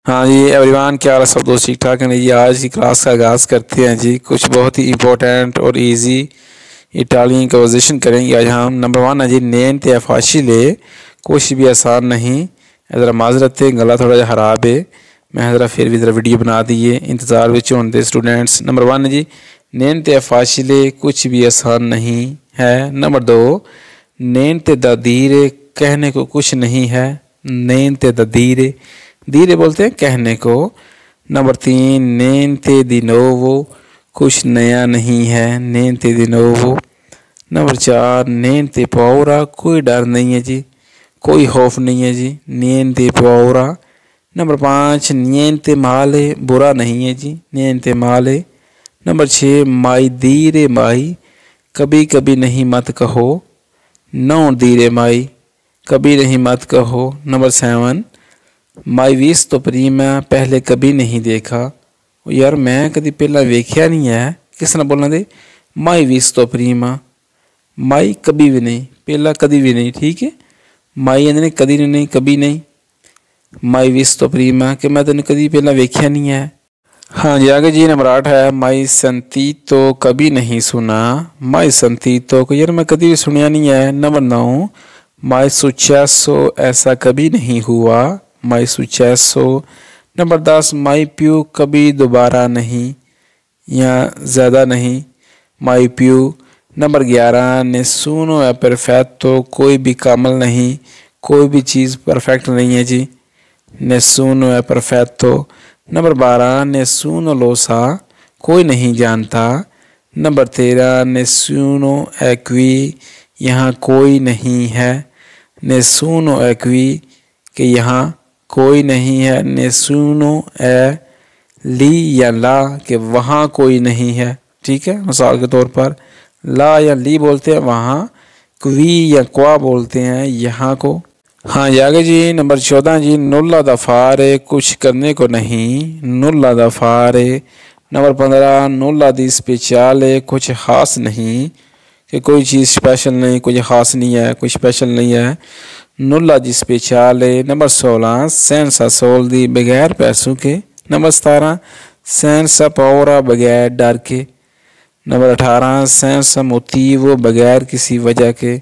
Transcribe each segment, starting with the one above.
ہاں جی ایوریوان، کیا حال ہے؟ سب دوست ٹھیک ٹھاک ہیں جی؟ آج کی کلاس کا آغاز کرتے ہیں جی۔ کچھ بہت ہی امپورٹنٹ اور ایزی اٹالین کنورزیشن کریں گے آج ہم۔ نمبر 1 ہے جی نینتے یا فاشلے، کچھ بھی آسان نہیں۔ ذرا معذرت ہے، گلا تھوڑا جہا خراب ہے، میں ذرا پھر بھی ذرا ویڈیو بنا دیے، انتظار وچ ہوندے اسٹوڈنٹس۔ نمبر 1 ہے جی نینتے یا فاشلے، کچھ بھی آسان نہیں ہے۔ نمبر 2 نینتے دا دیرے، کہنے کو کچھ نہیں ہے۔ نینتے دا دیرے، دیرے بولتے ہیں کہنے کو۔ نمبر 3 نینتے دی نوو، کچھ نیا نہیں ہے۔ نینتے دی نوو۔ نمبر 4 نینتے پاورا، کوئی ڈر نہیں ہے جی، کوئی خوف نہیں ہے جی، نینتے پاورا۔ نمبر 5 نینتے مالے، برا نہیں ہے جی، نینتے مالے۔ نمبر 6 مائی دیرے مائی، کبھی کبھی نہیں مت کہو۔ نو دیرے مائی، کبھی نہیں مت کہو۔ نمبر 7 مائی ویستو پریما، پہلے کبھی نہیں دیکھا۔ یار میں کدی پہلا ویکھیا نہیں ہے، کس طرح بولنا دے؟ مائی ویستو پریما، مائی کبھی بھی نہیں، پہلا کدی بھی نہیں، ٹھیک ہے۔ مائی یعنی کدی نہیں، کبھی نہیں۔ مائی ویستو پریما کہ میں تینوں کدی پہلا ویکھیا نہیں ہے۔ ہاں جی آگے جی نمبر 8 ہے مائی سنتیتو، کبھی نہیں سنا۔ مائی سنتیتو کو یار میں کدی بھی سنیا نہیں ہے۔ نمبر 9 مائی سوچیسو، ایسا کبھی نہیں ہوا۔ مائی سوچیسو۔ نمبر 10 مائی پیو، کبھی دوبارہ نہیں یا زیادہ نہیں، مائی پیو۔ نمبر 11 نیسونو ہے پرفیکٹو، کوئی بھی کامل نہیں، کوئی بھی چیز پرفیکٹ نہیں ہے جی، نیسونو ہے پرفیکٹو۔ نمبر 12 نیسونو لوسا، کوئی نہیں جانتا۔ نمبر 13 نیسونو ایکوی، یہاں کوئی نہیں ہے۔ نیسونو ایکوی کہ یہاں کوئی نہیں ہے۔ نیسونو اے لی یا لا کہ وہاں کوئی نہیں ہے، ٹھیک ہے۔ مثال کے طور پر لا یا لی بولتے ہیں وہاں، کوی یا کوا بولتے ہیں یہاں کو۔ ہاں جی آگے جی نمبر 14 جی نلا دا فارے، کچھ کرنے کو نہیں، نلا دا فارے۔ نمبر 15 نلا دی اسپیشالے، کچھ خاص نہیں، کہ کوئی چیز اسپیشل نہیں، کچھ خاص نہیں ہے، کوئی اسپیشل نہیں ہے، نلا دی اسپیشالے۔ نمبر 16 سینسا سولدی، بغیر پیسوں کے۔ نمبر 17 سینسا پاورا، بغیر ڈر کے۔ نمبر 18 سینسا موتیو، بغیر کسی وجہ کے،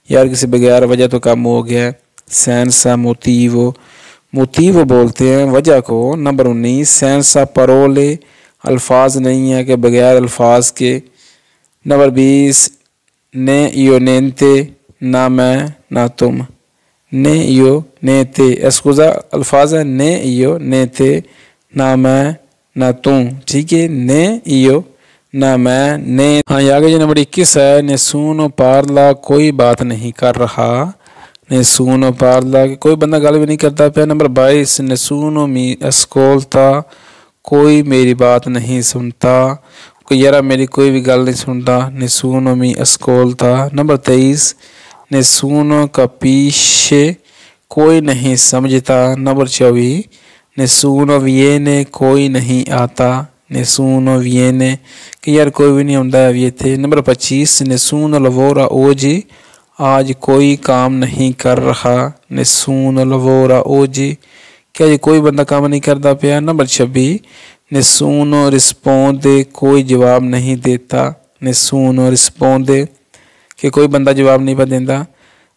یار کسی بغیر وجہ تو کم ہو گیا، سینسا موتیو، موتیو بولتے ہیں وجہ کو۔ نمبر 19 سینسا پرولے، الفاظ نہیں ہے کہ بغیر الفاظ کے۔ نمبر 20 نے ایو نینتے، نہ میں نہ تم، نے ایو نیتے، اسکوزا الفاظ ہے، نے ایو نیتے، نہ میں نہ تم، ٹھیک ہے، نے ایو نہ میں نے۔ ہاں یہ آگے جی نمبر 21 ہے نیسونو پارلا، کوئی بات نہیں کر رہا۔ نیسونو پارلا کہ کوئی بندہ گل بھی نہیں کرتا پیا۔ نمبر 22 نیسونو می اسکولتا، کوئی میری بات نہیں سنتا، کوئی یارا میری کوئی بھی گل نہیں سنتا، نیسونو می اسکولتا۔ نمبر 23 نیسونو کا پیشے، کوئی نہیں سمجھتا۔ نمبر 24 نیسونو وینے، کوئی نہیں آتا، نیسونو وینے کہ یار کوئی بھی نہیں آتا ہے ویتے۔ نمبر 25 نیسونو لوورا اوجی، آج کوئی کام نہیں کر رہا، نیسونو لوورا اوجی کیا جی کوئی بندہ کام نہیں کرتا پیا۔ نمبر 26 نیسونو رسپوندے، کوئی جواب نہیں دیتا، نیسونو رسپوندے کہ کوئی بندہ جواب نہیں پہ دیتا۔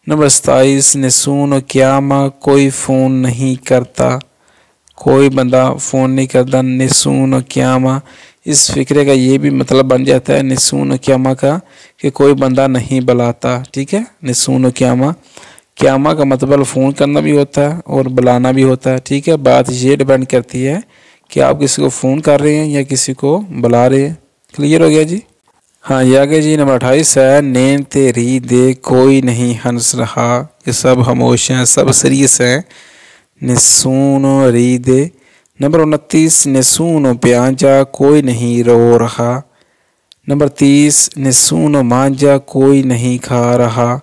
نمبر 27 نیسونو کیاما، کوئی فون نہیں کرتا، کوئی بندہ فون نہیں کرتا، نیسونو کیاما۔ اس فقرے کا یہ بھی مطلب بن جاتا ہے نیسونو کیاما کا کہ کوئی بندہ نہیں بلاتا، ٹھیک ہے۔ نیسونو کیاما، کیاما کا مطلب فون کرنا بھی ہوتا ہے اور بلانا بھی ہوتا ہے، ٹھیک ہے۔ بات یہ ڈیپینڈ کرتی ہے کہ آپ کسی کو فون کر رہے ہیں یا کسی کو بلا رہے ہیں۔ کلیئر ہو گیا جی؟ ہاں یہ آگے جی نمبر 28 ہے نینتے ری دے، کوئی نہیں ہنس رہا، کہ سب خاموش ہیں، سب سیریس ہیں، نیسونو ری دے۔ نمبر 29 نیسونو پیانجا، کوئی نہیں رو رہا۔ نمبر 30 نیسونو مانجا، کوئی نہیں کھا رہا،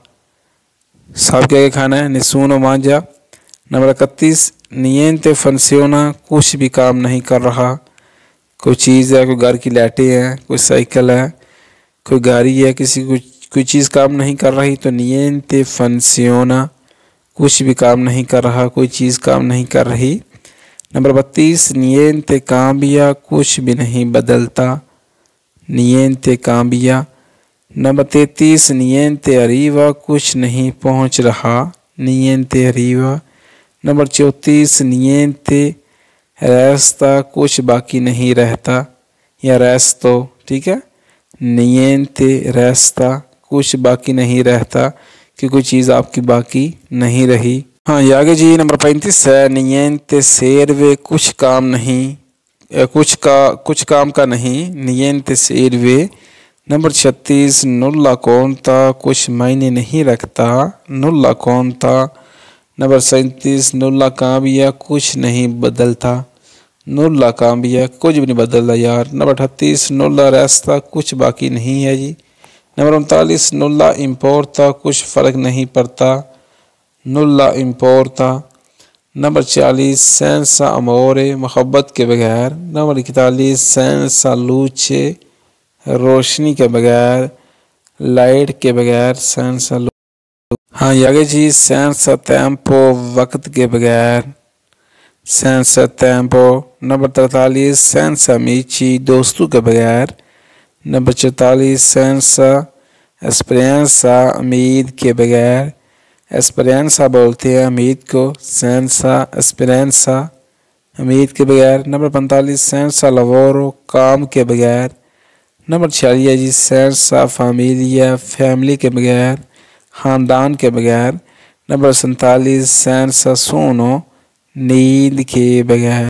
سب کیا کھانا ہے، نیسونو مانجا۔ نمبر 31 نینتے فنسیونا، کچھ بھی کام نہیں کر رہا، کوئی چیز ہے، کوئی گھر کی لائٹیں ہیں، کوئی سائیکل ہے، کوئی گاڑی ہے، کسی کو کوئی چیز کام نہیں کر رہی تو نینتے فنسیونا، کچھ بھی کام نہیں کر رہا، کوئی چیز کام نہیں کر رہی۔ نمبر 32 niente cambia کچھ بھی نہیں بدلتا niente cambia number 33 niente arriva کچھ نہیں پہنچ رہا niente arriva number 34 niente resta کچھ باقی نہیں رہتا یا resto ٹھیک ہے niente resta کچھ باقی نہیں رہتا کہ کوئی چیز آپ کی باقی نہیں رہی. ہاں یہ آگے جی نمبر 35 ہے niente serve کچھ کام نہیں کچھ کام کا نہیں niente serve. Number 36 nulla conta کچھ معنی نہیں رکھتا nulla conta. Number 37 nulla cambia کچھ نہیں بدلتا nulla cambia کچھ بھی نہیں بدلتا یار. نمبر 38 nulla resta کچھ باقی نہیں ہے جی. نمبر 39 nulla importa کچھ فرق نہیں پڑتا nulla importa. Number 40 senza amore محبت کے بغیر. نمبر 41 senza luce روشنی کے بغیر لائٹ کے بغیر senza luce. ہاں یہ آگے جی senza tempo وقت کے بغیر senza tempo. Number 43 senza amici دوستوں کے بغیر. نمبر 44 senza speranza امید کے بغیر. اسپرینسا بولتے ہیں امید کو senza speranza امید کے بغیر. نمبر 45 senza lavoro کام کے بغیر. نمبر 46 جی senza famiglia فیملی کے بغیر خاندان کے بغیر. نمبر 47 senza sonno نیند کے بغیر.